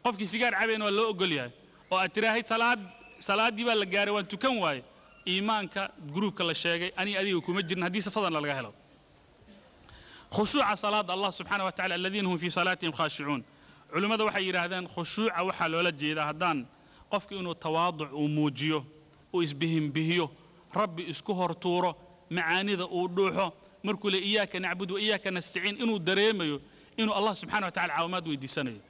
qofkii sigaar cabayna waa loo ogol yahay oo aad tiraahay salaadii baa la gaaray waan tukan waaye iimaanka gruubka la sheegay ani adiga kuma jirin haddii safadan laga helo khushuuca salaada allah subxaanahu wa tacaala aladiina hum fii salaatihim khaashicuun culimmada waxay yidhaahdeen khushuuca waxaa loola jeedaa haddaan qofka inuu tawaaduc uu muujiyo uu isbihimbihiyo rabbi isku hortuuro macaanida uu dhuuxo markuu le iyaaka nacbudu wa iyaaka nastaciin inuu dareemayo inuu allah subxaanahu wa tacaala caawimaad weydiisanayo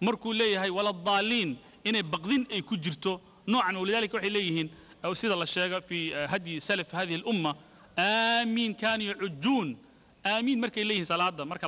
markuu leeyahay waladaaliin inay baqdin ay ku jirto noocan walidaalika waxay leeyihiin sida la sheega fii hadyi salaf hadihi alumma aamiin kaanu yacujuun aamiin markay leeyihiin salaada marka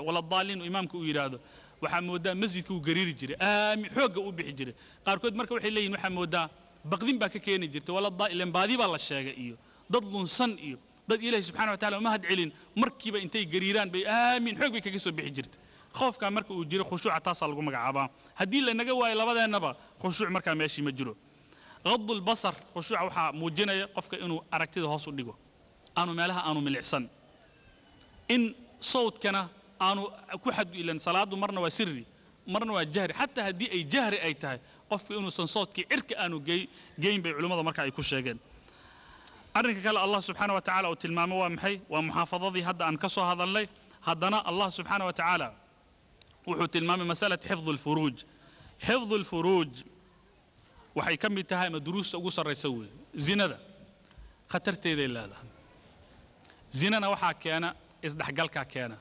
waladaaliin imaamka uu yidhaahdo waxaa moodaa masjidka uu gariiri jiray aamiin xoogga uu bixi jiray qaarkood marka waxay leeyihiin waxaa moodaa baqdin baa ka keeni jirta waladaaliin baadi baa la sheegay iyo dad lunsan iyo dad ilaahay subxaanahu wa tacaala uma had celin markiiba intay gariiraan bay aamiin xoog bay kaga soo bixi jirta خوفك مركا وجري خشوع تصل لقوم عبا هدي اللي نجوا إلى بدأ النبا خشوع مركا ماشي مجرو غض البصر خشوع وحى موجنا قفك إنه أركتي هاسو ديجو أنا مالها أنا من الإحسان إن صوت كنا أنا كحد إلى صلاة مرنا وسري مرنا وجهري حتى هدي أي جهري أي تاي قفك إنه صوت كي إرك أنا جاي بعلماء مركا يكون شاجن أرنك قال الله سبحانه وتعالى وتلمام ومحي ومحافظة هذا أنكسو هذا الليل هذنا الله سبحانه وتعالى وحو تلمام مسألة حفظ الفروج وحي كم يتهاي مدروس وقصر يسوي زنا ذا خطرت يدي الله ذا زنا وحا كان إصدح قلقا كان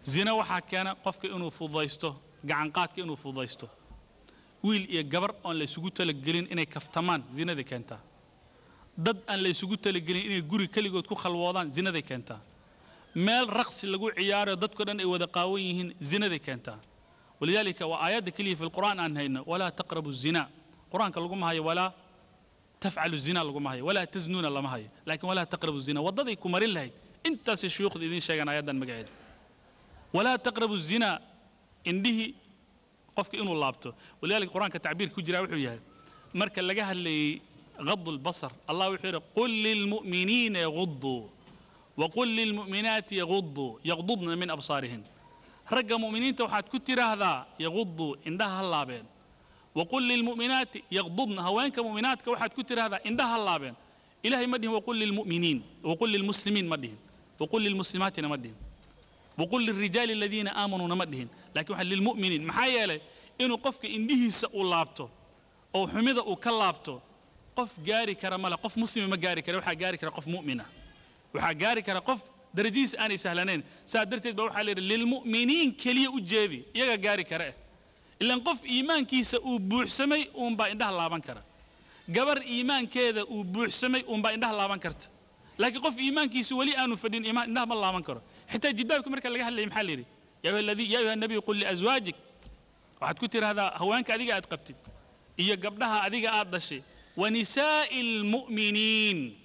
زنا وحا كان قفك إنو فضيسته قعنقاتك إنو فضيسته ويل إيا قبر أن ليسوقو تلقلين إني كفتمان زنا ذا كانتا ضد أن ليسوقو تلقلين إني قوري كليقود كو خلوضان زنا ذا كانتا مال رقص اللي جو عياره ضدك أن ودقاويهن زنا ذي كانتا ولذلك وآيات كلية في القرآن أنهينا ولا تقربوا الزنا القرآن كالقوم هاي ولا تفعلوا الزنا لقوم هاي ولا تزنون الله ما هاي لكن ولا تقربوا الزنا وضد يكمرين لهي انت سيشيوخ ذي شيئا آيات مقعد ولا تقربوا الزنا عنده قفك إنه اللابتو ولذلك القرآن كتعبير كجرا وحويها مركا لقاها اللي غض البصر الله يحير قل للمؤمنين يغضوا وقل للمؤمنات يغضضن من أبصارهن رجع مؤمنين توحد كتير هذا يغضوا عندها اللابين وقل للمؤمنات يغضضن هوانك مؤمنات كواحد كتير هذا عندها اللابين إلهي مدهم وقل للمؤمنين وقل للمسلمين مدهم وقل للمسلمات نمدهم وقل للرجال الذين آمنوا نمدهم لكن واحد للمؤمنين محايا إنه قفك إنه سأقول لابته أو حميدة أو كلابته قف جاري كرملا قف مسلم ما جاري كرا وحا جاري كرا قف مؤمنة وحا جاري كرا قف درجيس أنا سهلانين سادرت بروح للمؤمنين كلي أجابي يجا جاري كرا إلا نقف إيمان كيس وبوح سمي ومبا إنده الله بنكره جبر إيمان كذا وبوح سمي ومبا إنده الله بنكرت لكن قف إيمان كيس ولي أنو فدين إيمان إنده ما الله بنكره حتى جدابكم مركز اللي هلا يمحلري يا أيها النبي يقول لأزواجك واحد كتير هذا هوانك أذيك أتقبتي إيا قبلها أذيك أدشي ونساء المؤمنين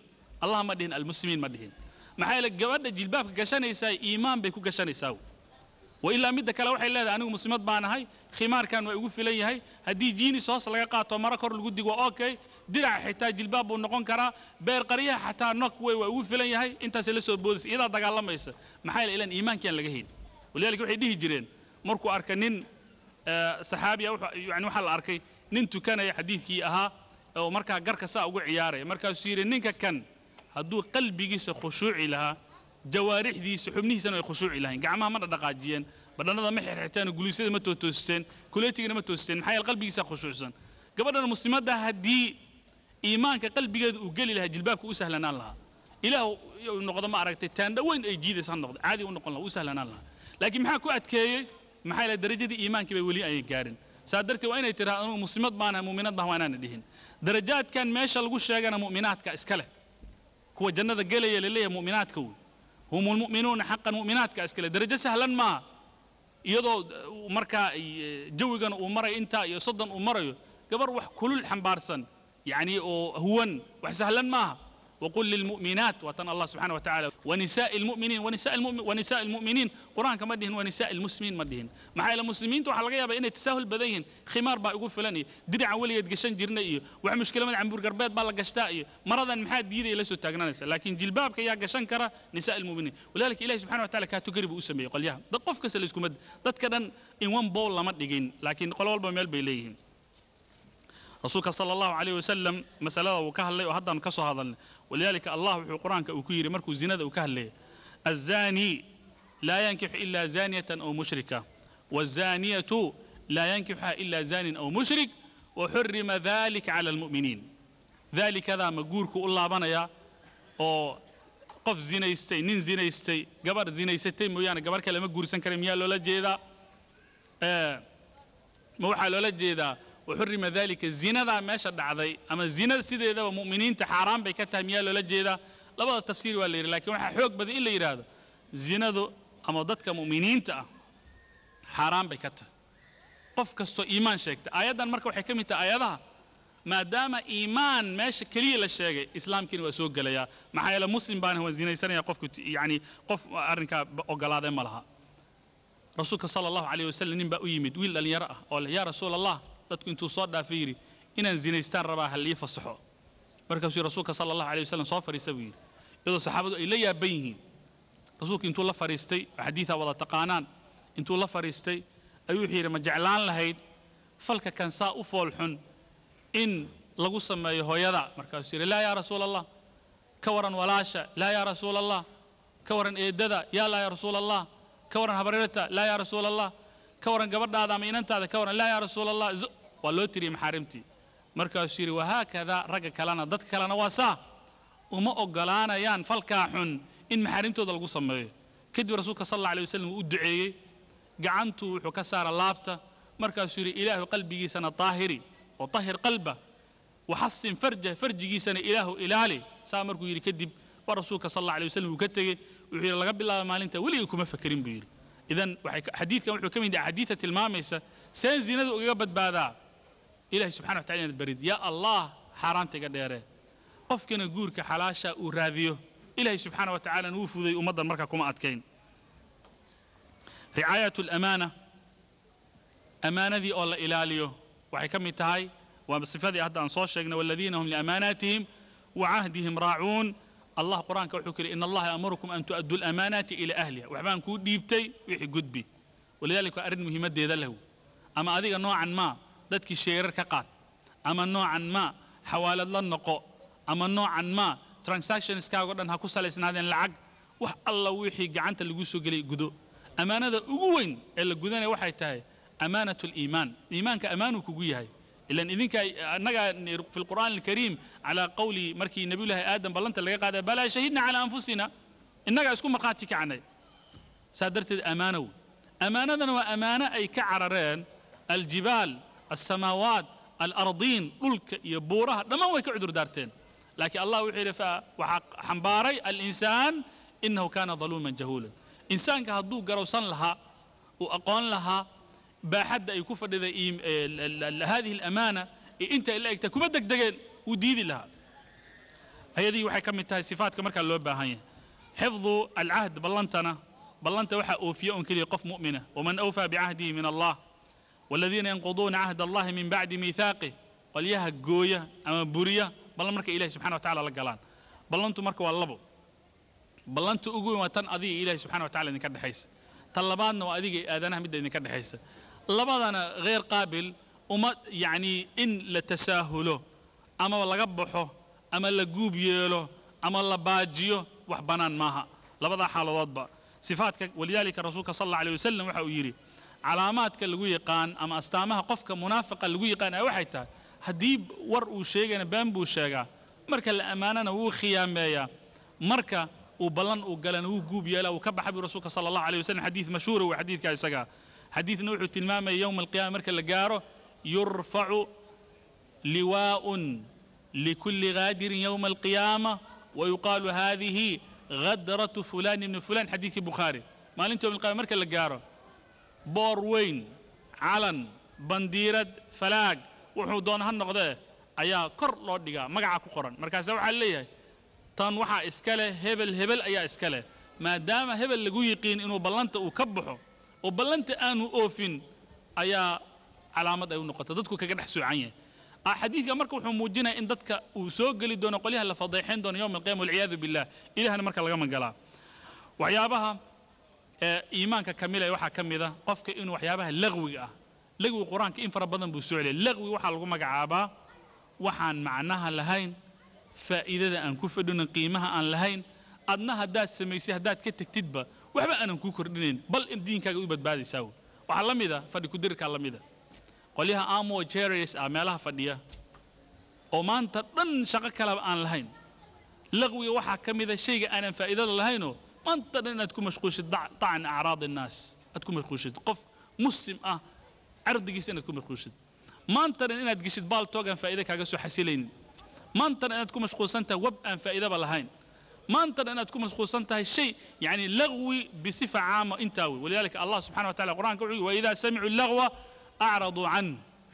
اللهم مدهن المسلمين مدهن maxay la gabadha jilbaabka gashanaysa iimaan bay ku gashanaysaa وإلا مدة كلا وحي الله أنا مسلمات بانهاي خمار كان ويقول في لي هاي هدي جيني صوص لقى قاطع مرة كور الجودي وأوكي درع حتى جلباب ونقون كرا بير قرية حتى نقوي ويقول في لي هاي أنت سلسل بودس إذا دق الله ما يصير محل إلى إيمان كان لجهين ولذلك وحي ديه جرين مركو أركنين صحابي يعني وحل أركي ننتو كان حديث كي أها أو مركا جرك ساء وقع عياره مركا سير نينك كان هدو قلبي جيس خشوعي لها جوارح دي سحبنيه سنة خشوعي لها قعمها مرة دقاجيا بدنا هذا محر حتى نقول يصير ما توستين كليتي ما توستين حي القلب يسا خشوعا قبل المسلمات ده هدي إيمانك قلبي جد وقال لها جلبابك وسهلنا لها إله النقطة ما عرفت التان ده وين يجي ذا النقطة عادي ونقول له وسهلنا لها لكن محاكو أتكي محل الدرجة دي إيمانك بيولي أي قارن صادرتي وين ترى مسلمات معنا مؤمنات بهوانا ندهن درجات كان ماشى الغش أنا مؤمنات كإسكله هو جنة الجلية لليه مؤمنات كون هم المؤمنون حقا مؤمنات كأسكله درجة سهلا ما يضو مركا جوجن ومرة أنت يصدن ومرة قبر وح كل الحنبارسن يعني هون وحسهلا ما وقل للمؤمنات وتن الله سبحانه وتعالى ونساء المؤمنين ونساء المؤمنين قرآن كما دهن ونساء المسلمين ما دهن مع المسلمين تو حلقة بين تساهل بدين خمار با يقول فلاني درع ولي يدقشن جرنا ومشكلة من عم برقربات بالقشتاء مرضا محاد ديدي ليسوا تاجنانس لكن جلباب كيا قشن كرا نساء المؤمنين ولذلك إله سبحانه وتعالى كاتقرب أسمي قال يا دقف كسل اسكم دت كذا إن وان بول لما تجين لكن قالوا بالمال بيليهم رسولك صلى الله عليه وسلم مسألة وكهل وهذا نكسر هذا ولذلك الله في القرآن كأكير مركز زنا وكهل الزاني لا ينكح إلا زانية أو مشركة والزانية لا ينكحها إلا زان أو مشرك وحرم ذلك على المؤمنين ذلك ذا مجورك الله بنايا أو قف زنا يستي نين زنا يستي جبر زنا يستي مويانا جبر كلام جور سنكرم يا لولا جيدا موحى لولا جيدا وحرم ذلك الزنا ذا ما شد عذي أما الزنا سيد ذا ومؤمنين تحرام بكتهم يا لولا جيدا لا بد التفسير ولا لكن واحد حق بدي إلا يراد الزنا ذو أما ضدك مؤمنين تا حرام بكته قف كستو إيمان شيكت آيادا مركو حكمة آياتها ما دام إيمان ماشي كلية للشيء إسلام كن وسوق ليا مع حيلا مسلم بان هو الزنا يسني قف يعني قف أرنك أقلا ذا ملها رسولك صلى الله عليه وسلم نبأ يمد ويل اللي يرى قال يا رسول الله تكون تصاد فيري إن الزنا يستان رباها اللي يفصحوا مركز رسولك صلى الله عليه وسلم صافر يسوي إذا صحابته إلي بينه رسولك انتو الله فريستي حديثا ولا تقانان انتو الله فريستي أيو حيرا ما جعلان لهيد فلك كان ساء فولحن إن لغو سمي هويدا مركز لا يا رسول الله كورا ولاشا لا يا رسول الله كورا إيددا يا رسول الله كورا هبريرتا لا يا رسول الله كورا قبرد هذا مينانتا هذا كورا لا يا رسول الله ولو تري محارمتي مركز وهكذا رجع كلانا ضد كلانا واسا وما أقلانا يان فالكاحن إن محارمته ذا القصة كدب رسولك صلى الله عليه وسلم ودعي قعنته وكسر اللابته مركز إله قلبي سنة طاهري وطهر قلبه وحسن فرجه سنة إله إلالي سامركو يري كدب ورسولك صلى الله عليه وسلم وكتجي وحير لقب الله ما أنت وليكم مفكرين بير إذن حديث كم ده حديثة المامسة سنزينه وجبت بعدها إله سبحانه وتعالى البريد يا الله حرام تقدره قف كنا جورك حلاشة وراذيه إله سبحانه وتعالى نوفذي ومضى مرككم أتكين رعاية الأمانة أمانة ذي الله إلاليه وحكم تهاي وبصفات هذا أنصار شيخنا والذين هم لأماناتهم وعهدهم راعون الله قرآن كوحكر إن الله أمركم أن تؤدوا الأمانات إلى أهلها وحبان كود ديبتي ويحي قد بي ولذلك أرد مهمات دي له أما أذيك نوعا ما ذاتك الشير كقات أما نوعا ما حوالة للنقاء أما نوعا ما ترانساكشنز كاغودان هاكو ساليسنادين لعق wax alla wixii gacanta lagu soo galay gudo amaanada ugu weyn ee la gudanay waxay tahay amaanatul iimaan iimaanka amaanu kugu yahay ilan idinka anaga fi alquran alkarim ala qawli marki nabiyullah aadam ballanta laga qaaday bala shahidna ala anfusina inaga isku marqaati kacanay saadartid amaanow amaanadana waa amaana ay ka carareen aljibal as-samawat al-ardin dhulka iyo buuraha dhamaan way ka cudur daarteen لكن الله وحيرفا وحنباري الإنسان إنه كان ظلوما جهولا إنسان كهدو قروسان لها وأقوان لها بحد يكفر هذه الأمانة أنت إلا يكتكو بدك دقين وديدي لها هذه وحي كم التهي صفات كمركا اللوبة هاي حفظ العهد بلنت وحا أوفياء كل يقف مؤمنة ومن أوفى بعهده من الله والذين ينقضون عهد الله من بعد ميثاقه قال قوية أما بورية بلان مركا إلهي سبحانه وتعالى لقلان بلانتو مركا واللبو بلانتو أقوي وطن أذي إلهي سبحانه وتعالى إنك الدحيس طلباننا وأذيك آذانها مدى إنك الدحيس لبادنا غير قابل وما يعني إن لتساهله أما والله قبحه أما لقوب يله أما لباجيه وحبنان ماها لبدا حال وضبا صفاتك ولذلك رسولك صلى الله عليه وسلم وحا يري علاماتك اللي قان أما أستامها قفك منافقة اللي قان وحيتها هديب ورء شيئا بامبو شيئا مركا الأمانة وخيامية مركا وبلن وقلن وقوب يلا وكبح حبي رسولك صلى الله عليه وسلم حديث مشهور وحديث كايساقا حديث نوح التلمامة يوم القيامة مركا لقاره يرفع لواء لكل غادر يوم القيامة ويقال هذه غدرة فلان من فلان حديث البخاري ما لنتو من القيامة مركا لقاره بوروين علن بنديرة فلاق wuxuu doon han noqday ayaa kor loo dhigaa magaca ku qoran markaas waxa leeyahay tan waxa iskale hebel ayaa iskale maadaama hebel lagu yiqiin inuu ballanta uu ka baxo oo ballanta aanu oofin ayaa calaamad ay u noqoto dadku kaga dhex soocan yahay xadiidka marka wuxuu muujinayaa in dadka uu soo gali doono qolyaha la fadeexin doono yawm al-qiyaamah wal iyad billah ilaahna marka laga magalaa waxyaabaha iimaanka kamilay waxa kamida qofka inuu waxyaabaha lagwiga lagwi quraanka in fara badan buu soo celiyay lagwi waxa lagu magacaabaa waxaan macnaha lahayn faa'iidada aan ku fadhino qiimaha aan lahayn adna hadaad samaysay hadaad ka tagtidba waxba aanan ku kordhinayn bal in diinkaaga u badbaadaysaa waxa la mida fadhi ku dirka la mida qolyaha amo cherries meelaha fadhiya oo maanta dhan shaqo kale aan lahayn lagwi waxa kamida shayga aanan faa'iidada lahayn maanta dhan aad ku mashquulshid ta'an a'raad الناس aad ku mashquulshid qof muslim ardigiisa inaad ku mashquulshid maanta dhan inaad gishid baal toogan faa'iido kaaga soo xasilayn maanta dhan inaad ku mashquulsantahay wab aan faa'iidaba lahayn maanta dhan inaad ku mashquulsantahay shay yani lagwi bisifa caama intaawi walidaalika Allah subhanahu wa ta'ala quraanka wuxuu wa idha sami'u al-lagwa a'radu an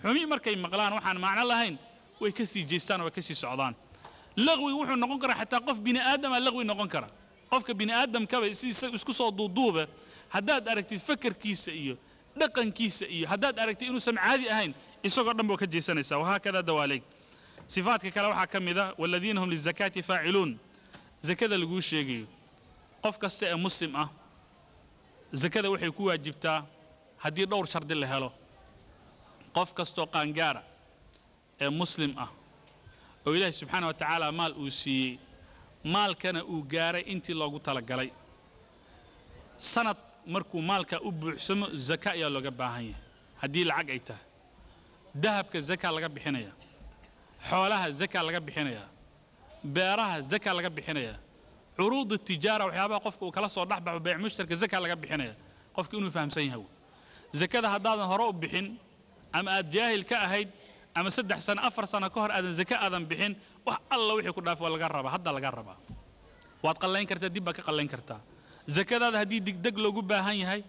xumi markay maqlaan waxaan macna lahayn way ka sii jeestaan way ka sii socdaan lagwi wuxuu noqon karaa xataa qof bini aadam lagwi noqon kara qofka bini aadamka isku soo duuduuba hadaad aragtid fakarkiisa iyo dhaqankiisa iyo hadaad aragtid inuu samcaadi ahayn isagoo dhan buu ka jeesanaysaa waxa kada dawaalig sifaadka kale waxa kamida walladina hum lizakati faa'iluun zakada lagu sheegayo qof kasta ee muslim zakada waxay ku waajibtaa hadii dhowr shardi la helo qof kasto qaangaara ee muslim oo ilaahay subhanahu wa ta'ala maal uu siiyay maalkana uu gaaray intii loogu talagalay sanad markuu maalka u buuxsamo zakaa ayaa looga baahan yahay hadii lacag ay tahay dahabka zakaa laga bixinaya xoolaha zakaa laga bixinaya beeraha zakaa laga bixinaya uruud tijaara waxyaabaha qofka uu kala soo dhaxbaxo bayc mushtarka zakaa laga bixinaya qofka inuu fahamsan yahay zakada hadaadan hore u bixin ama aad jaahil ka ahayd ama 3 sano 4 sano ka hor aadan zakaa aadan bixin wax alla wixii ku dhaaf laga raba hadda laga raba waad qalayn kartaa dib ka qalayn kartaa zakadaada hadii degdeg loogu baahan yahay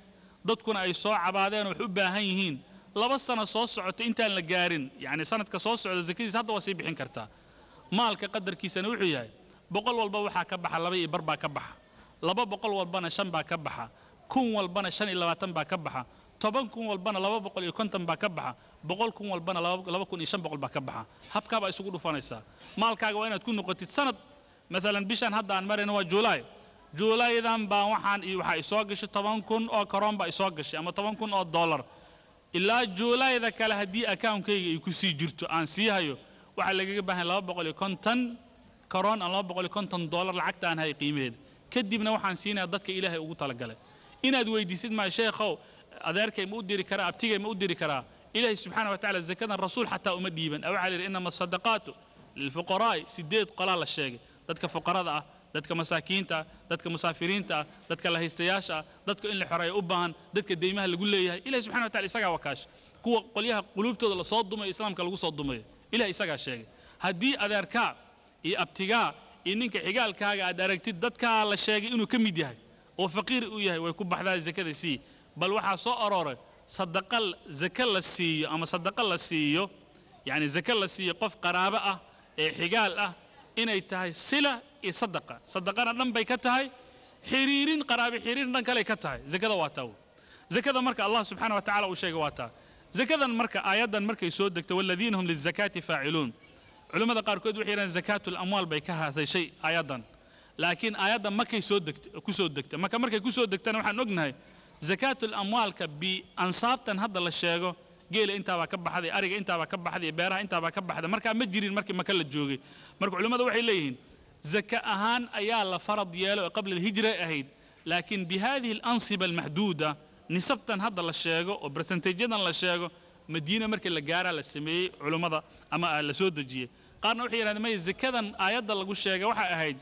dadkuna ay soo cabaadeen wax u baahan yihiin 2 sano soo socota intaan la gaarin yani sanadka soo socda zakadiisa hadda waa sii bixin kartaa maalka qadarkiisana wuxuu yahay boqol walba waxa ka baxa 2 iyo bar baa ka baxa 200 walbana 5 baa ka baxa 1000 walbana 25 baa ka baxa 10,000 walbana 250 baa ka baxa 100,000 walbana 2,500 baa ka baxa habka baa isugu dhufanaysaa maalkaaga waa inaad ku noqotid sanad مثلا bishan hadda aan marayno waa juulaydan baa waxaan waxa ay soo gashay 10,000 oo koron baa ay soo gashay ama 10,000 oo dollar ilaa juulayda kale hadii account-kayga ay ku sii jirto aan sii hayo waxa laga baahan 250 koron ama 250 dollar lacagta aan hay qiimeed kadibna waxaan siinaa dadka ilaahay ugu talagalay inaad weydiisid ma sheekhow adeerkay ma u diri karaa abtigay ma u diri karaa ilaahay subhanahu wa ta'ala zakada rasuul hatta uma dhiiban aw cali inma sadaqatu lil fuqaraa sideed qalaal sheegay dadka fuqarada dadka masaakiinta dadka musaafiriinta dadka la haystayaasha dadka in la xoreeyo u baahan dadka deymaha lagu leeyahay ilaahay subhanahu wa ta'ala isaga wakaash kuwa qolyaha qulubtooda la soo dumay islaamka lagu soo dumay ilaahay isaga sheegay hadii adeerka iyo abtiga iyo ninka xigaalkaaga aad aragtid dadka la sheegay inuu kamid yahay oo faqiir uu yahay way ku baxdaa zakada si bal waxa soo arooray sadaqal zakal la siiyo ama sadaqal la siiyo yani zakal la siiyo qof qaraabo ee xigaal inay tahay sila iyo sadaqana dhan bay ka tahay xiriirin qaraabi xiriirin dhan kale ka tahay zakada waa taa zakada marka Allah subhanahu wa ta'ala uu sheegay waa taa zakadan marka aayadan markay soo degto walladina hum lizakati faa'iluun culimada qaar kood waxay yiraahdaan zakatul amwal bay ka haasay shay aayadan laakiin aayadan markay soo degto ku soo degto markay ku soo degtana waxaan ognahay zakatul amwalka bi ansaabtan hadda la sheego geela inta ba ka baxday ariga inta ba ka baxday beeraha inta ba ka baxday marka ma jirin markii maka la joogay marka culimadu waxay leeyihiin zaka ahaan ayaa la farad yeelo qabla al-hijra ahayd laakiin bi hadhihi al-ansiba al-mahduda nisabtan hadda la sheego oo percentageadan la sheego madiina markii la gaara la sameeyay culimada ama la soo dajiyay qaarna waxay yiraahdeen ma zakadan aayada lagu sheegay waxa ahayd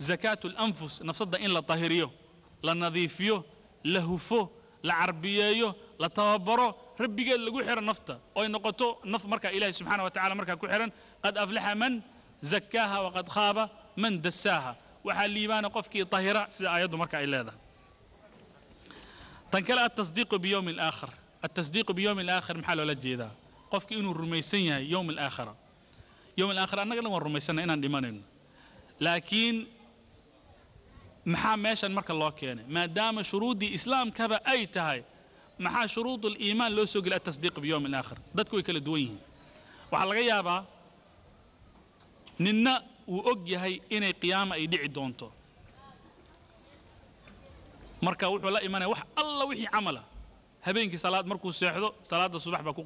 zakatul anfus nafsada in la tahiriyo la nadiifiyo la hufo la carbiyeeyo la tababaro rabbigeed lagu xiro nafta oo noqoto naf marka ilaahay subhanahu wa ta'ala marka ku xiran qad aflaha man zakkaha wa qad khaba man dassaha waxa liibana qofkii tahira sida aayadu marka ay leedahay tan kale at-tasdiiq bi yawm al-aakhir at-tasdiiq bi yawm al-aakhir maxaa loo jeedaa qofkii inuu rumaysan yahay yawm al-aakhir annaga waan rumaysanaa inaan dhimanayno laakiin محا ماشان مركا الله كيني ما دام شروط إسلام كبا أي تهاي محا شروط الإيمان لو سوق التصديق بيوم الآخر دتكو يكل دوين وحلقة يابا ننا وأجي هاي إني قيامة يدعي دونتو مركا وحو لا إيمانه وح الله وحي عمله هبينك صلاة مركو سيحدو صلاة الصبح بكو